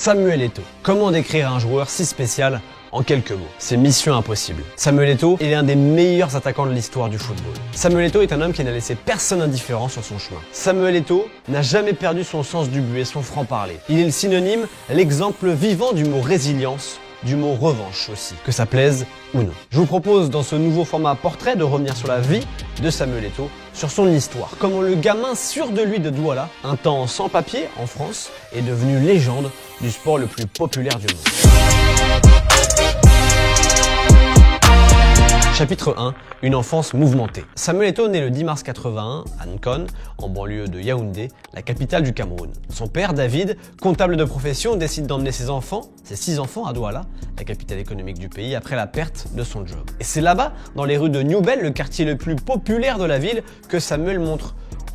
Samuel Eto'o. Comment décrire un joueur si spécial en quelques mots? C'est mission impossible. Samuel Eto'o est l'un des meilleurs attaquants de l'histoire du football. Samuel Eto'o est un homme qui n'a laissé personne indifférent sur son chemin. Samuel Eto'o n'a jamais perdu son sens du but et son franc-parler. Il est le synonyme, l'exemple vivant du mot résilience, du mot revanche aussi, que ça plaise ou non. Je vous propose dans ce nouveau format portrait de revenir sur la vie de Samuel Eto'o, sur son histoire, comment le gamin sûr de lui de Douala, un temps sans papier en France, est devenu légende du sport le plus populaire du monde. Chapitre 1. Une enfance mouvementée. Samuel Eto'o naît le 10 mars 81 à Nkon, en banlieue de Yaoundé, la capitale du Cameroun. Son père, David, comptable de profession, décide d'emmener ses 6 enfants à Douala, la capitale économique du pays, après la perte de son job. Et c'est là-bas, dans les rues de New Bell, le quartier le plus populaire de la ville, que Samuel montre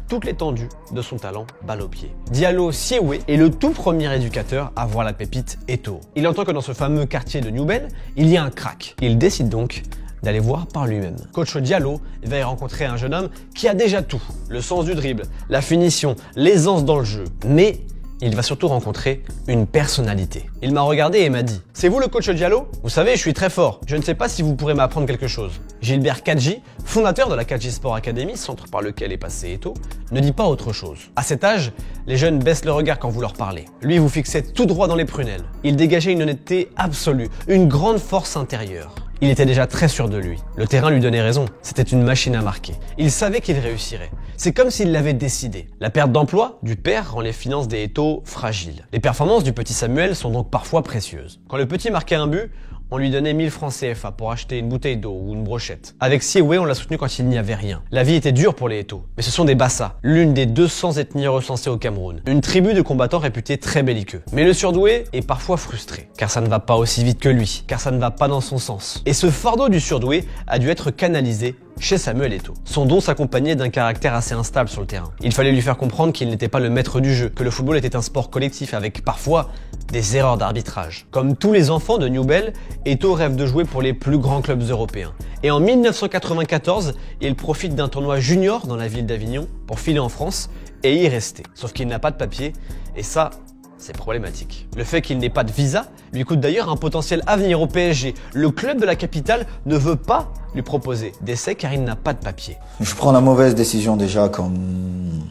toute l'étendue de son talent balle au pied. Diallo Siewe est le tout premier éducateur à voir la pépite Eto'o. Il entend que dans ce fameux quartier de New Bell, il y a un crack. Il décide donc d'aller voir par lui-même. Coach Diallo va y rencontrer un jeune homme qui a déjà tout. Le sens du dribble, la finition, l'aisance dans le jeu. Mais il va surtout rencontrer une personnalité. Il m'a regardé et m'a dit « C'est vous le coach Diallo? Vous savez, je suis très fort. Je ne sais pas si vous pourrez m'apprendre quelque chose. » Gilbert Kadji, fondateur de la Kadji Sport Academy, centre par lequel est passé Eto'o, ne dit pas autre chose. À cet âge, les jeunes baissent le regard quand vous leur parlez. Lui vous fixait tout droit dans les prunelles. Il dégageait une honnêteté absolue, une grande force intérieure. Il était déjà très sûr de lui. Le terrain lui donnait raison. C'était une machine à marquer. Il savait qu'il réussirait. C'est comme s'il l'avait décidé. La perte d'emploi du père rend les finances des Eto'o fragiles. Les performances du petit Samuel sont donc parfois précieuses. Quand le petit marquait un but, on lui donnait 1000 francs CFA pour acheter une bouteille d'eau ou une brochette. Avec Siewe, on l'a soutenu quand il n'y avait rien. La vie était dure pour les Eto'o, mais ce sont des Bassa, l'une des 200 ethnies recensées au Cameroun. Une tribu de combattants réputés très belliqueux. Mais le surdoué est parfois frustré, car ça ne va pas aussi vite que lui, car ça ne va pas dans son sens. Et ce fardeau du surdoué a dû être canalisé chez Samuel Eto'o. Son don s'accompagnait d'un caractère assez instable sur le terrain. Il fallait lui faire comprendre qu'il n'était pas le maître du jeu, que le football était un sport collectif avec parfois des erreurs d'arbitrage. Comme tous les enfants de New Bell, Eto'o rêve de jouer pour les plus grands clubs européens. Et en 1994, il profite d'un tournoi junior dans la ville d'Avignon pour filer en France et y rester. Sauf qu'il n'a pas de papier et ça, c'est problématique. Le fait qu'il n'ait pas de visa lui coûte d'ailleurs un potentiel avenir au PSG. Le club de la capitale ne veut pas lui proposer d'essai car il n'a pas de papier. Je prends la mauvaise décision déjà comme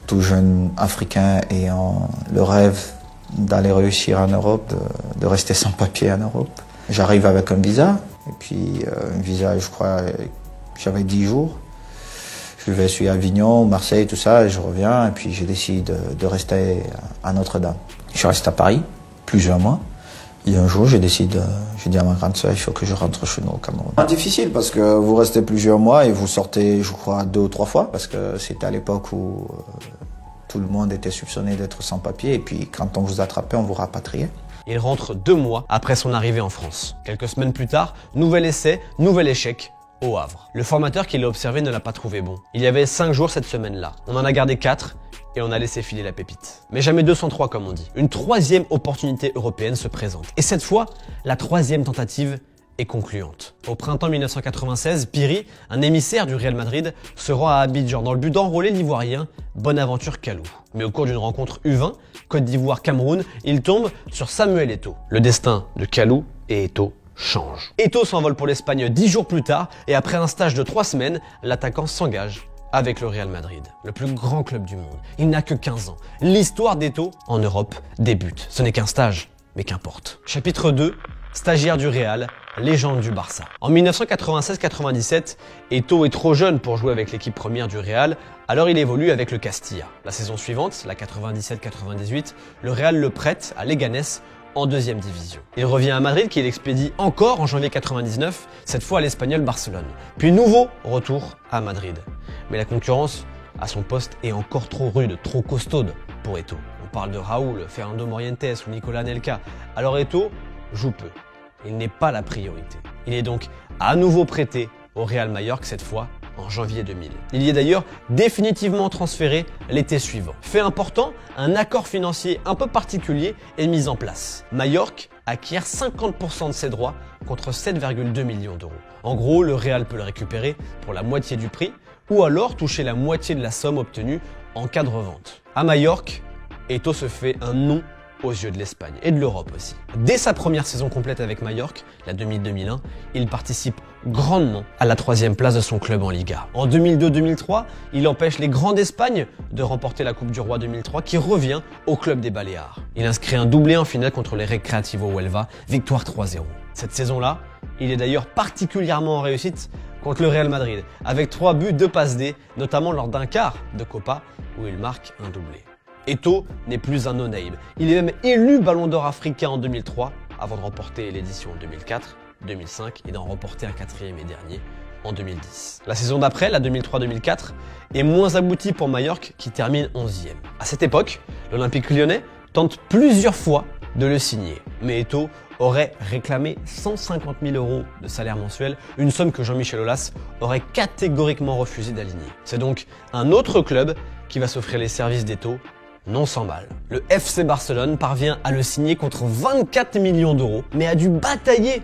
tout jeune Africain ayant le rêve d'aller réussir en Europe, de rester sans papier en Europe. J'arrive avec un visa et puis un visa, je crois, j'avais 10 jours. Je vais sur Avignon, Marseille, tout ça, et je reviens, et puis je décide de rester à Notre-Dame. Je reste à Paris, plusieurs mois. Et un jour, je dis à ma grande sœur, il faut que je rentre chez nous au Cameroun. C'est difficile parce que vous restez plusieurs mois et vous sortez, je crois, 2 ou 3 fois, parce que c'était à l'époque où tout le monde était soupçonné d'être sans papier, et puis quand on vous attrapait, on vous rapatriait. Il rentre 2 mois après son arrivée en France. Quelques semaines plus tard, nouvel essai, nouvel échec au Havre. Le formateur qui l'a observé ne l'a pas trouvé bon. Il y avait 5 jours cette semaine-là. On en a gardé 4 et on a laissé filer la pépite. Mais jamais 203 comme on dit. Une 3e opportunité européenne se présente. Et cette fois, la 3e tentative est concluante. Au printemps 1996, Piri, un émissaire du Real Madrid, se rend à Abidjan dans le but d'enrôler l'Ivoirien Bonaventure Kalou. Mais au cours d'une rencontre U20, Côte d'Ivoire-Cameroun, il tombe sur Samuel Eto'o. Le destin de Kalou et Eto'o change. Eto'o s'envole pour l'Espagne 10 jours plus tard et après un stage de 3 semaines, l'attaquant s'engage avec le Real Madrid, le plus grand club du monde. Il n'a que 15 ans. L'histoire d'Eto'o en Europe débute. Ce n'est qu'un stage, mais qu'importe. Chapitre 2, stagiaire du Real, légende du Barça. En 1996-97, Eto'o est trop jeune pour jouer avec l'équipe première du Real, alors il évolue avec le Castilla. La saison suivante, la 97-98, le Real le prête à Leganés en 2e division. Il revient à Madrid qu'il expédie encore en janvier 99, cette fois à l'Espagnol Barcelone. Puis nouveau retour à Madrid. Mais la concurrence à son poste est encore trop rude, trop costaude pour Eto'o. On parle de Raúl, Fernando Morientes ou Nicolas Anelka. Alors Eto'o joue peu. Il n'est pas la priorité. Il est donc à nouveau prêté au Real Majorque, cette fois en janvier 2000. Il y est d'ailleurs définitivement transféré l'été suivant. Fait important, un accord financier un peu particulier est mis en place. Majorque acquiert 50% de ses droits contre 7,2 millions d'euros. En gros, le Real peut le récupérer pour la moitié du prix ou alors toucher la moitié de la somme obtenue en cas de revente. À Majorque, Eto'o se fait un nom aux yeux de l'Espagne et de l'Europe aussi. Dès sa première saison complète avec Majorque, la 2000-2001, il participe grandement à la 3e place de son club en Liga. En 2002-2003, il empêche les Grands d'Espagne de remporter la Coupe du Roi 2003 qui revient au club des Baléares. Il inscrit un doublé en finale contre les Recreativo Huelva, victoire 3-0. Cette saison-là, il est d'ailleurs particulièrement en réussite contre le Real Madrid, avec 3 buts, 2 passes D, notamment lors d'un quart de Copa où il marque un doublé. Eto'o n'est plus un no-name. Il est même élu Ballon d'Or africain en 2003, avant de remporter l'édition en 2004, 2005 et d'en remporter un 4e et dernier en 2010. La saison d'après, la 2003-2004, est moins aboutie pour Majorque qui termine 11e. À cette époque, l'Olympique lyonnais tente plusieurs fois de le signer, mais Eto'o aurait réclamé 150 000 € de salaire mensuel, une somme que Jean-Michel Aulas aurait catégoriquement refusé d'aligner. C'est donc un autre club qui va s'offrir les services d'Eto'o, non sans mal. Le FC Barcelone parvient à le signer contre 24 millions d'euros, mais a dû batailler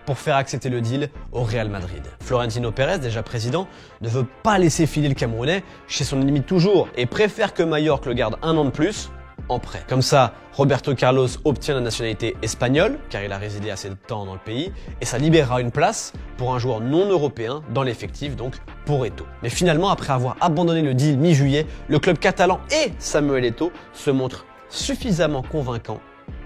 pour faire accepter le deal au Real Madrid. Florentino Pérez, déjà président, ne veut pas laisser filer le Camerounais chez son ennemi toujours et préfère que Majorque le garde un an de plus en prêt. Comme ça, Roberto Carlos obtient la nationalité espagnole, car il a résidé assez de temps dans le pays, et ça libérera une place pour un joueur non européen dans l'effectif, donc pour Eto'o. Mais finalement, après avoir abandonné le deal mi-juillet, le club catalan et Samuel Eto'o se montrent suffisamment convaincants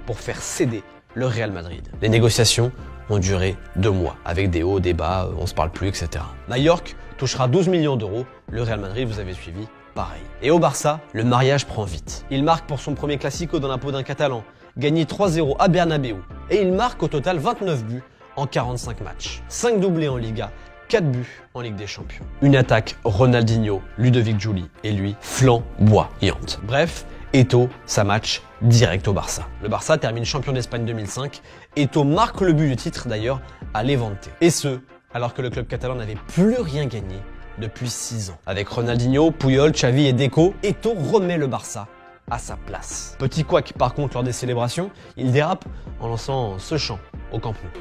pour faire céder le Real Madrid. Les négociations ont duré 2 mois, avec des hauts, des bas, on se parle plus, etc. Majorque touchera 12 millions d'euros, le Real Madrid, vous avez suivi, pareil. Et au Barça, le mariage prend vite. Il marque pour son premier classico dans la peau d'un Catalan, gagné 3-0 à Bernabéu. Et il marque au total 29 buts en 45 matchs. 5 doublés en Liga, 4 buts en Ligue des Champions. Une attaque Ronaldinho, Ludovic Giuli et lui flamboyante. Bref, Eto'o, ça match direct au Barça. Le Barça termine champion d'Espagne 2005. Eto'o marque le but du titre d'ailleurs à Levante. Et ce, alors que le club catalan n'avait plus rien gagné depuis 6 ans. Avec Ronaldinho, Puyol, Xavi et Deco, Eto'o remet le Barça à sa place. Petit couac par contre lors des célébrations, il dérape en lançant ce chant au Camp Nou.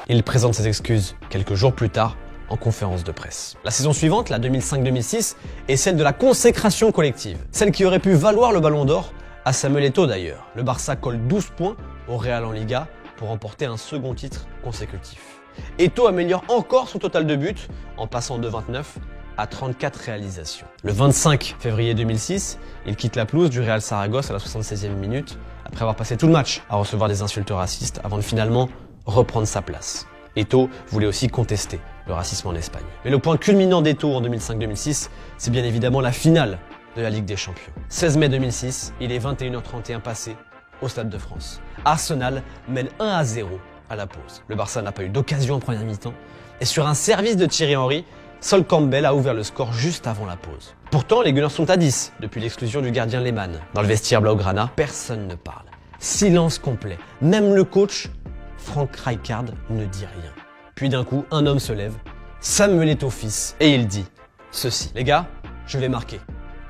Il présente ses excuses quelques jours plus tard en conférence de presse. La saison suivante, la 2005-2006, est celle de la consécration collective. Celle qui aurait pu valoir le Ballon d'Or à Samuel Eto'o d'ailleurs. Le Barça colle 12 points au Real en Liga pour remporter un second titre consécutif. Eto'o améliore encore son total de buts en passant de 29 à 34 réalisations. Le 25 février 2006, il quitte la pelouse du Real Saragosse à la 76e minute après avoir passé tout le match à recevoir des insultes racistes avant de finalement reprendre sa place. Eto'o voulait aussi contester le racisme en Espagne. Mais le point culminant d'Eto'o en 2005-2006, c'est bien évidemment la finale de la Ligue des Champions. 16 mai 2006, il est 21h31 passé au Stade de France. Arsenal mène 1-0 à la pause. Le Barça n'a pas eu d'occasion en première mi-temps et sur un service de Thierry Henry, Sol Campbell a ouvert le score juste avant la pause. Pourtant, les Gunners sont à 10 depuis l'exclusion du gardien Lehmann. Dans le vestiaire Blaugrana, personne ne parle. Silence complet. Même le coach, Frank Rijkaard, ne dit rien. Puis d'un coup, un homme se lève, Samuel Eto'o fils, et il dit ceci. Les gars, je vais marquer.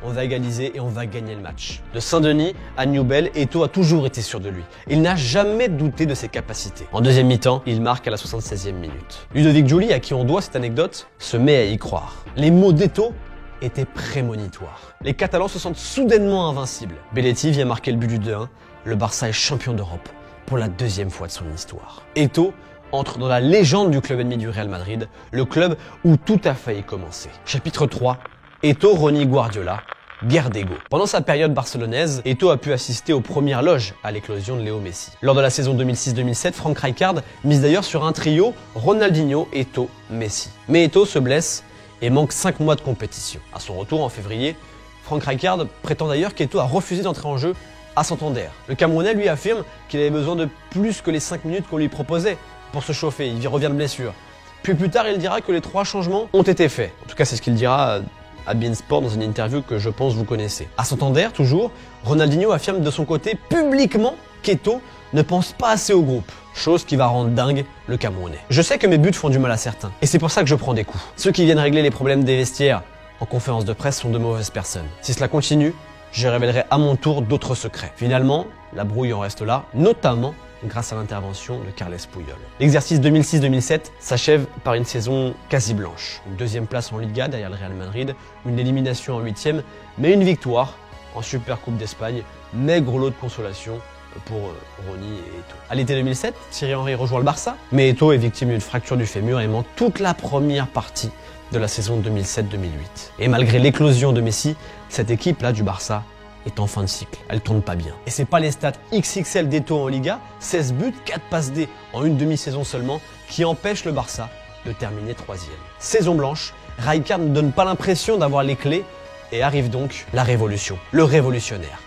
On va égaliser et on va gagner le match. De Saint-Denis à Newell, Eto'o a toujours été sûr de lui. Il n'a jamais douté de ses capacités. En deuxième mi-temps, il marque à la 76e minute. Ludovic Giuli, à qui on doit cette anecdote, se met à y croire. Les mots d'Eto'o étaient prémonitoires. Les Catalans se sentent soudainement invincibles. Belletti vient marquer le but du 2-1. Le Barça est champion d'Europe pour la 2e fois de son histoire. Eto'o entre dans la légende du club ennemi du Real Madrid, le club où tout a failli commencer. Chapitre 3. Eto'o renie Guardiola, guerre d'ego. Pendant sa période barcelonaise, Eto'o a pu assister aux premières loges à l'éclosion de Léo Messi. Lors de la saison 2006-2007, Frank Rijkaard mise d'ailleurs sur un trio Ronaldinho, Eto'o, Messi. Mais Eto'o se blesse et manque 5 mois de compétition. À son retour en février, Frank Rijkaard prétend d'ailleurs qu'Eto'o a refusé d'entrer en jeu à Santander. Le Camerounais lui affirme qu'il avait besoin de plus que les 5 minutes qu'on lui proposait pour se chauffer, il revient de blessure. Puis plus tard, il dira que les 3 changements ont été faits. En tout cas, c'est ce qu'il dira à beIN Sport dans une interview que je pense vous connaissez. À Santander, toujours, Ronaldinho affirme de son côté publiquement qu'Eto'o ne pense pas assez au groupe, chose qui va rendre dingue le Camerounais. Je sais que mes buts font du mal à certains, et c'est pour ça que je prends des coups. Ceux qui viennent régler les problèmes des vestiaires en conférence de presse sont de mauvaises personnes. Si cela continue, je révélerai à mon tour d'autres secrets. Finalement, la brouille en reste là, notamment grâce à l'intervention de Carles Puyol. L'exercice 2006-2007 s'achève par une saison quasi blanche. Une deuxième place en Liga derrière le Real Madrid, une élimination en huitième, mais une victoire en Supercoupe d'Espagne, maigre lot de consolation pour Rony et Eto'o. À l'été 2007, Thierry Henry rejoint le Barça, mais Eto'o est victime d'une fracture du fémur et manque toute la première partie de la saison 2007-2008. Et malgré l'éclosion de Messi, cette équipe-là du Barça est en fin de cycle. Elle tourne pas bien. Et c'est pas les stats XXL d'Eto'o en Liga, 16 buts, 4 passes D en une demi-saison seulement, qui empêchent le Barça de terminer 3e. Saison blanche, Rijkaard ne donne pas l'impression d'avoir les clés et arrive donc la révolution, le révolutionnaire.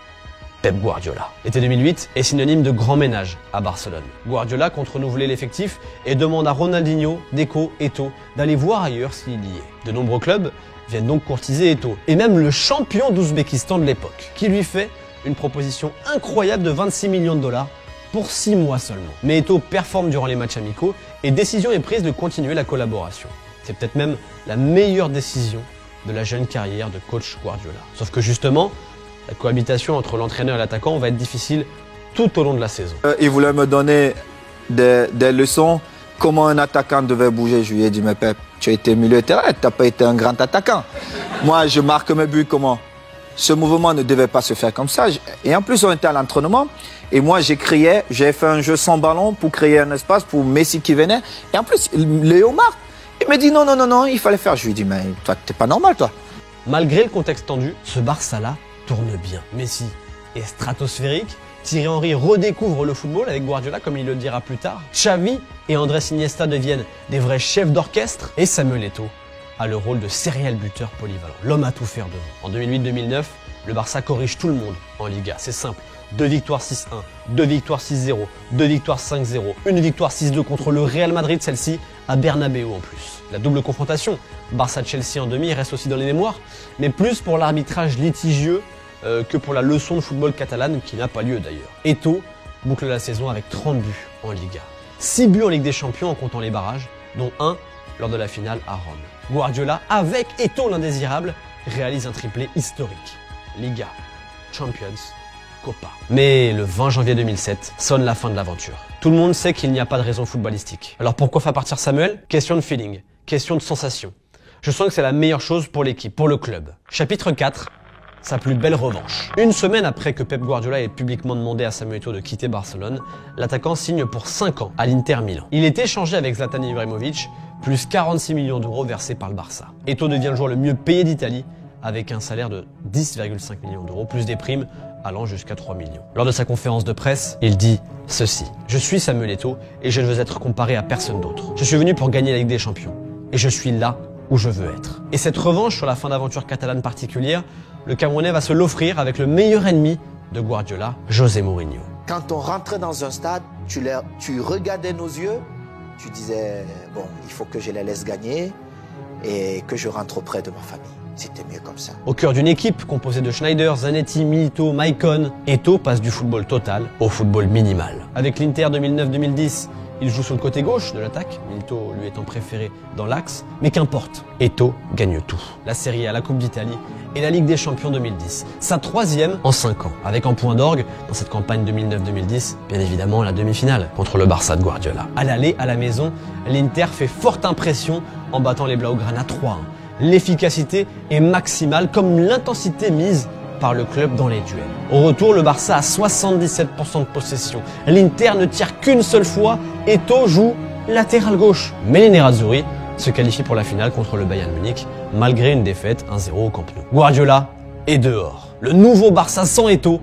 Pep Guardiola. L'été 2008 est synonyme de grand ménage à Barcelone. Guardiola compte renouveler l'effectif et demande à Ronaldinho, Deco, Eto'o d'aller voir ailleurs s'il y est. De nombreux clubs viennent donc courtiser Eto'o, et même le champion d'Ouzbékistan de l'époque, qui lui fait une proposition incroyable de 26 millions de dollars pour 6 mois seulement. Mais Eto'o performe durant les matchs amicaux et décision est prise de continuer la collaboration. C'est peut-être même la meilleure décision de la jeune carrière de coach Guardiola. Sauf que justement, la cohabitation entre l'entraîneur et l'attaquant va être difficile tout au long de la saison. Il voulait me donner des leçons, comment un attaquant devait bouger. Je lui ai dit, mais Pep, tu as été milieu de terrain, tu n'as pas été un grand attaquant. Moi, je marque mes buts comment? Ce mouvement ne devait pas se faire comme ça. Et en plus, on était à l'entraînement. Et moi, j'ai fait un jeu sans ballon pour créer un espace pour Messi qui venait. Et en plus, Léo marque. Il me dit, non, il fallait faire. Je lui ai dit, mais toi, t'es pas normal, toi. Malgré le contexte tendu, ce Barça-là tourne bien. Messi est stratosphérique. Thierry Henry redécouvre le football avec Guardiola, comme il le dira plus tard. Xavi et Andrés Iniesta deviennent des vrais chefs d'orchestre. Et Samuel Eto'o a le rôle de serial buteur polyvalent. L'homme à tout faire devant. En 2008-2009, le Barça corrige tout le monde en Liga. C'est simple. 2 victoires 6-1, 2 victoires 6-0, 2 victoires 5-0, une victoire 6-2 contre le Real Madrid, celle-ci à Bernabéu en plus. La double confrontation, Barça-Chelsea en demi, reste aussi dans les mémoires, mais plus pour l'arbitrage litigieux que pour la leçon de football catalane qui n'a pas lieu d'ailleurs. Eto'o boucle la saison avec 30 buts en Liga. 6 buts en Ligue des Champions en comptant les barrages, dont 1 lors de la finale à Rome. Guardiola, avec Eto'o l'indésirable, réalise un triplé historique. Liga, Champions, Copa. Mais le 20 janvier 2007 sonne la fin de l'aventure. Tout le monde sait qu'il n'y a pas de raison footballistique. Alors pourquoi faire partir Samuel? Question de feeling, question de sensation. Je sens que c'est la meilleure chose pour l'équipe, pour le club. Chapitre 4, sa plus belle revanche. Une semaine après que Pep Guardiola ait publiquement demandé à Samuel Eto'o de quitter Barcelone, l'attaquant signe pour 5 ans à l'Inter Milan. Il est échangé avec Zlatan Ibrahimovic, plus 46 millions d'euros versés par le Barça. Eto'o devient le joueur le mieux payé d'Italie, avec un salaire de 10,5 millions d'euros, plus des primes allant jusqu'à 3 millions. Lors de sa conférence de presse, il dit ceci: « Je suis Samuel Eto'o et je ne veux être comparé à personne d'autre. Je suis venu pour gagner la Ligue des Champions et je suis là où je veux être. » Et cette revanche sur la fin d'aventure catalane particulière, le Camerounais va se l'offrir avec le meilleur ennemi de Guardiola, José Mourinho. Quand on rentrait dans un stade, tu regardais nos yeux, tu disais, bon, il faut que je les laisse gagner et que je rentre auprès de ma famille. C'était mieux comme ça. Au cœur d'une équipe composée de Schneider, Zanetti, Milito, Maicon, Eto'o passe du football total au football minimal. Avec l'Inter 2009-2010, il joue sur le côté gauche de l'attaque, Milito lui étant préféré dans l'axe, mais qu'importe, Eto'o gagne tout. La Serie A, la Coupe d'Italie et la Ligue des Champions 2010. Sa 3e en 5 ans, avec en point d'orgue, dans cette campagne 2009-2010, bien évidemment la demi-finale contre le Barça de Guardiola. À l'aller, à la maison, l'Inter fait forte impression en battant les Blaugrana 3-1. L'efficacité est maximale comme l'intensité mise par le club dans les duels. Au retour, le Barça a 77% de possession. L'Inter ne tire qu'une seule fois. Eto'o joue latéral gauche. Mais les Nerazzurri se qualifient pour la finale contre le Bayern Munich, malgré une défaite 1-0 au Camp Nou. Guardiola est dehors. Le nouveau Barça sans Eto'o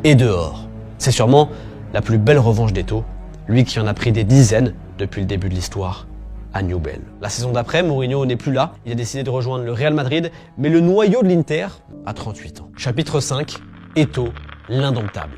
est dehors. C'est sûrement la plus belle revanche d'Eto'o, lui qui en a pris des dizaines depuis le début de l'histoire à Newell. La saison d'après, Mourinho n'est plus là. Il a décidé de rejoindre le Real Madrid, mais le noyau de l'Inter a 38 ans. Chapitre 5, Eto'o, l'indomptable.